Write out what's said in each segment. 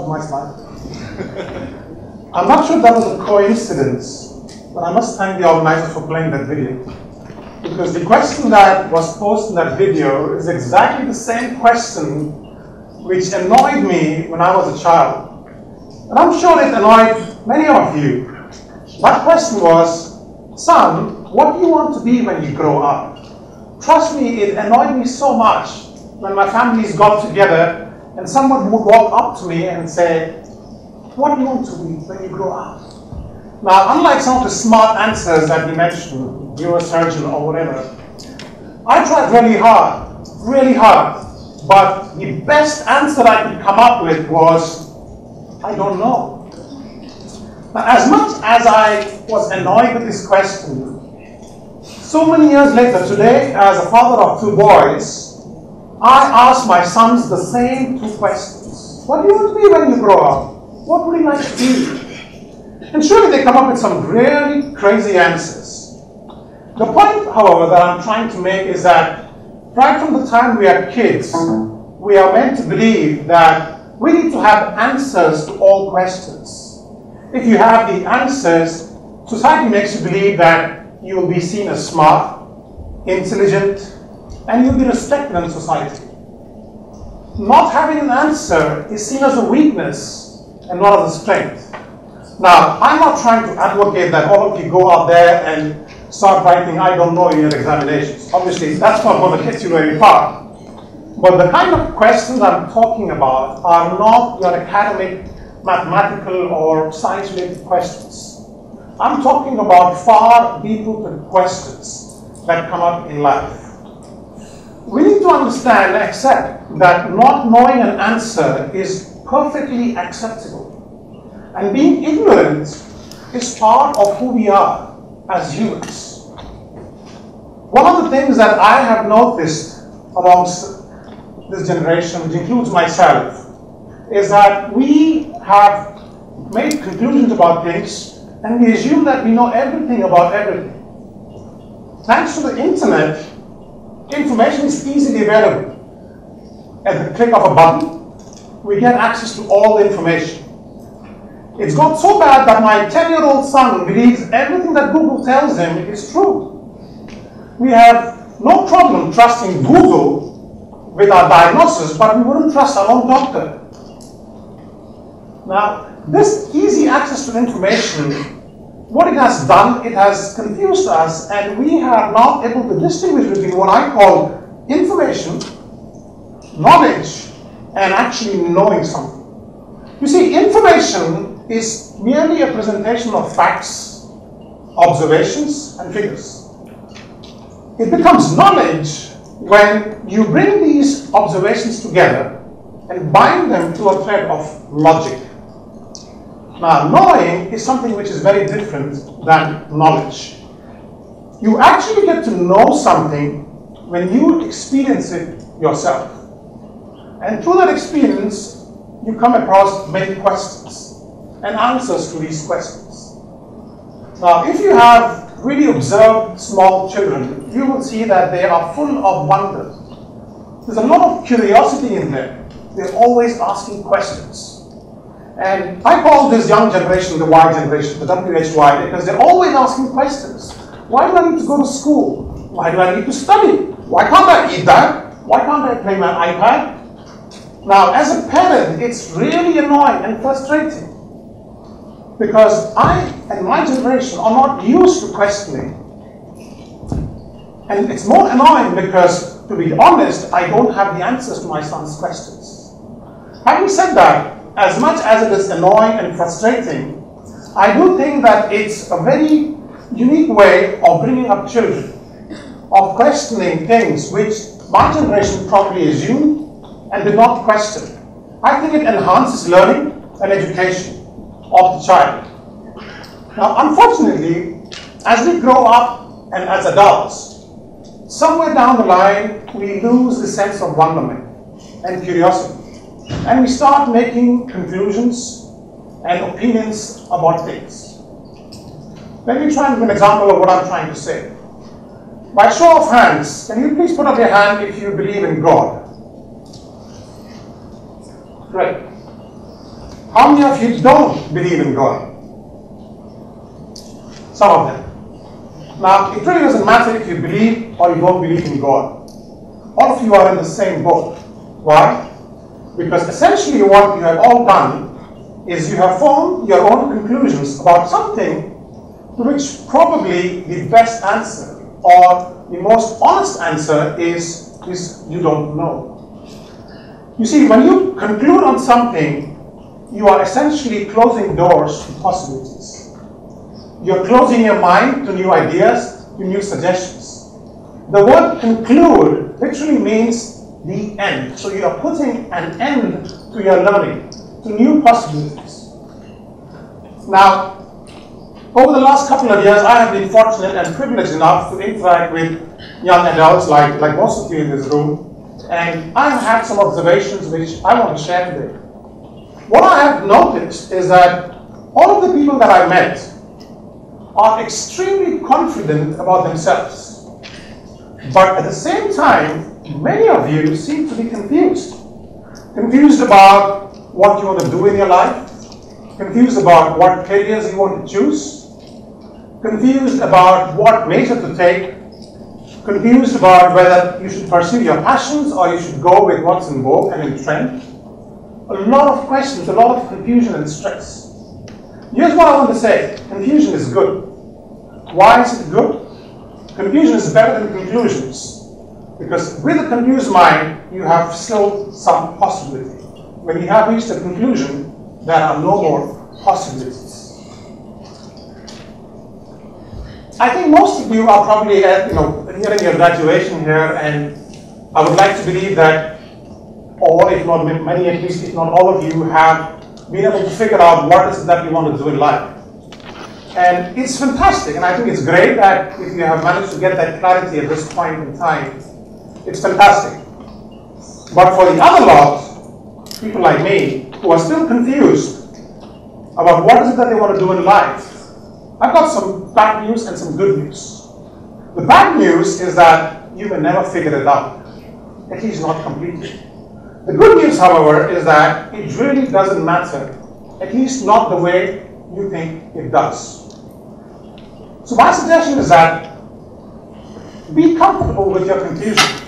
of my slide. I'm not sure that was a coincidence, but I must thank the organizers for playing that video. Because the question that was posed in that video is exactly the same question which annoyed me when I was a child. And I'm sure it annoyed many of you. That question was, son, what do you want to be when you grow up? Trust me, it annoyed me so much when my families got together and someone would walk up to me and say, what do you want to be when you grow up? Now, unlike some of the smart answers that we mentioned, neurosurgeon or whatever, I tried really hard, but the best answer I could come up with was, I don't know. Now, as much as I was annoyed with this question, so many years later, today, as a father of 2 boys, I ask my sons the same 2 questions. What do you want to be when you grow up? What would you like to be? And surely they come up with some really crazy answers. The point, however, that I'm trying to make is that right from the time we are kids, we are meant to believe that we need to have answers to all questions. If you have the answers, society makes you believe that you will be seen as smart, intelligent, and you'll be respected in society. Not having an answer is seen as a weakness and not as a strength. Now, I'm not trying to advocate that all of you go out there and start writing I don't know in your examinations. Obviously, that's not going to get you very far. But the kind of questions I'm talking about are not your academic, mathematical, or science-related questions. I'm talking about far deeper questions that come up in life. We need to understand and accept that not knowing an answer is perfectly acceptable. And being ignorant is part of who we are as humans. One of the things that I have noticed amongst this generation, which includes myself, is that we have made conclusions about things and we assume that we know everything about everything. Thanks to the internet, information is easily available. At the click of a button, we get access to all the information. It's got so bad that my 10-year-old son believes everything that Google tells him is true. We have no problem trusting Google with our diagnosis, but we wouldn't trust our own doctor. Now, this easy access to information, what it has done, it has confused us, and we are not able to distinguish between what I call information, knowledge, and actually knowing something. You see, information is merely a presentation of facts, observations, and figures. It becomes knowledge when you bring these observations together and bind them to a thread of logic. Now, knowing is something which is very different than knowledge. You actually get to know something when you experience it yourself. And through that experience, you come across many questions and answers to these questions. Now, if you have really observed small children, you will see that they are full of wonder. There's a lot of curiosity in them. They're always asking questions. And I call this young generation the Y generation, the WHY, because they're always asking questions. Why do I need to go to school? Why do I need to study? Why can't I eat that? Why can't I play my iPad? Now, as a parent, it's really annoying and frustrating because I and my generation are not used to questioning. And it's more annoying because, to be honest, I don't have the answers to my son's questions. Having said that, as much as it is annoying and frustrating, I do think that it's a very unique way of bringing up children, of questioning things which my generation probably assumed and did not question. I think it enhances learning and education of the child. Now, unfortunately, as we grow up and as adults, somewhere down the line, we lose the sense of wonderment and curiosity. And we start making conclusions and opinions about things. Let me try and give an example of what I'm trying to say. By show of hands, can you please put up your hand if you believe in God? Great. How many of you don't believe in God? Some of them. Now, it really doesn't matter if you believe or you don't believe in God. All of you are in the same boat. Why? Because essentially what you have all done is you have formed your own conclusions about something to which probably the best answer or the most honest answer is you don't know. You see, when you conclude on something, you are essentially closing doors to possibilities. You're closing your mind to new ideas, to new suggestions. The word conclude literally means the end. So you are putting an end to your learning, to new possibilities. Now, over the last couple of years, I have been fortunate and privileged enough to interact with young adults like most of you in this room. And I've had some observations which I want to share today. What I have noticed is that all of the people that I met are extremely confident about themselves. But at the same time, many of you seem to be confused. Confused about what you want to do in your life, confused about what careers you want to choose, confused about what major to take, confused about whether you should pursue your passions or you should go with what's in vogue and in trend. A lot of questions, a lot of confusion and stress. Here's what I want to say. Confusion is good. Why is it good? Confusion is better than conclusions. Because with a confused mind, you have still some possibility. When you have reached a conclusion, there are no more possibilities. I think most of you are probably nearing your graduation here, and I would like to believe that all, if not many, at least if not all of you, have been able to figure out what is it that you want to do in life. And it's fantastic, and I think it's great that if you have managed to get that clarity at this point in time, it's fantastic. But for the other lot, people like me, who are still confused about what is it that they want to do in life, I've got some bad news and some good news. The bad news is that you may never figure it out, at least not completely. The good news, however, is that it really doesn't matter, at least not the way you think it does. So my suggestion is that be comfortable with your confusion.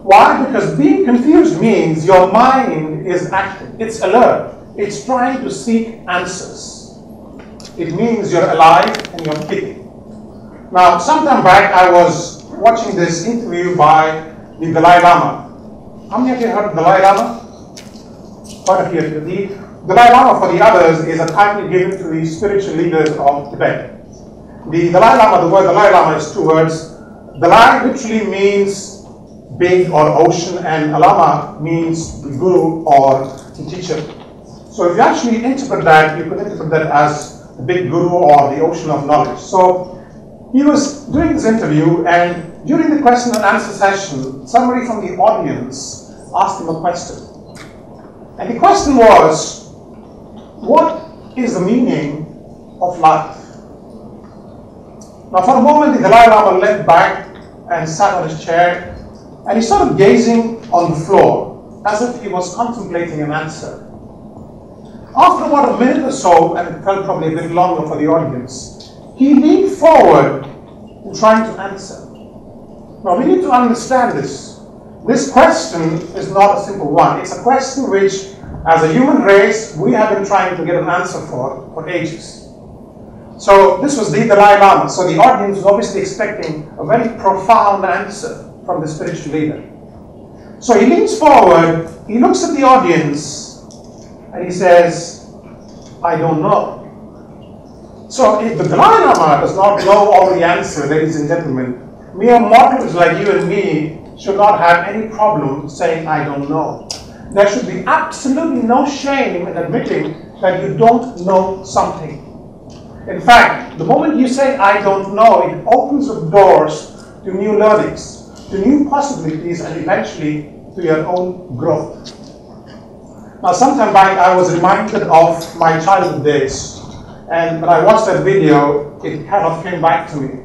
Why? Because being confused means your mind is active, it's alert, it's trying to seek answers. It means you're alive and you're thinking. Now, sometime back, I was watching this interview by the Dalai Lama. How many of you heard of the Dalai Lama? Quite a few of you. The Dalai Lama, for the others, is a title given to the spiritual leaders of Tibet. The Dalai Lama, the word Dalai Lama is two words. Dalai literally means big or ocean, and Lama means the guru or the teacher. So if you actually interpret that, you could interpret that as the big guru or the ocean of knowledge. So he was doing this interview, and during the question and answer session, somebody from the audience asked him a question. And the question was, what is the meaning of life? Now for a moment, the Dalai Lama leant back and sat on his chair, and he started gazing on the floor as if he was contemplating an answer. After about a minute or so, and it felt probably a bit longer for the audience, he leaned forward in trying to answer. Now we need to understand this. This question is not a simple one. It's a question which, as a human race, we have been trying to get an answer for ages. So this was the Dalai Lama. So the audience was obviously expecting a very profound answer from the spiritual leader. So he leans forward, he looks at the audience, and he says, I don't know. So if the Dalai Lama does not know all the answer, ladies and gentlemen, mere mortals like you and me should not have any problem saying, I don't know. There should be absolutely no shame in admitting that you don't know something. In fact, the moment you say, I don't know, it opens the doors to new learnings, to new possibilities, and eventually to your own growth. Now, sometime back, I was reminded of my childhood days. And when I watched that video, it kind of came back to me.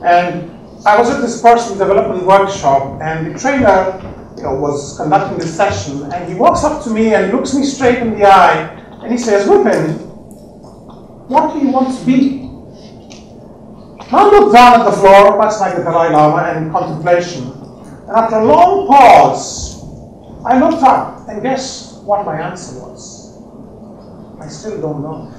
And I was at this personal development workshop, and the trainer was conducting this session, and he walks up to me and looks me straight in the eye, And he says, Vipin, what do you want to be? And I looked down at the floor, much like the Dalai Lama, in contemplation. And after a long pause, I looked up, and guess what my answer was? I still don't know.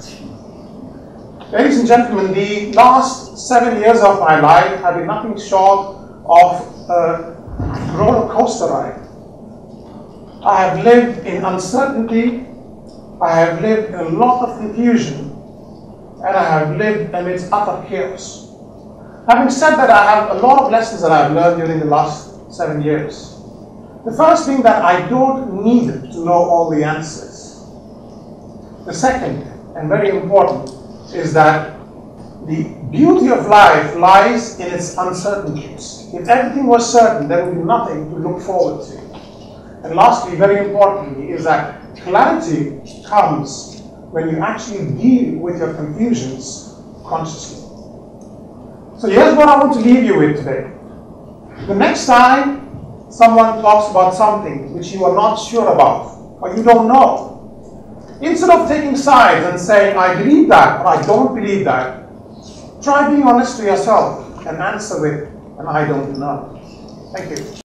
Ladies and gentlemen, the last 7 years of my life have been nothing short of a roller coaster ride. I have lived in uncertainty, I have lived in a lot of confusion, and I have lived amidst utter chaos. Having said that, I have a lot of lessons that I have learned during the last 7 years. The first thing, that I don't need to know all the answers. The second, and very important, is that the beauty of life lies in its uncertainties. If everything was certain, there would be nothing to look forward to. And lastly, very importantly, is that clarity comes when you actually deal with your confusions consciously. So here's what I want to leave you with today. The next time someone talks about something which you are not sure about, or you don't know, instead of taking sides and saying, I believe that, or I don't believe that, try being honest to yourself and answer with, and I don't know. Thank you.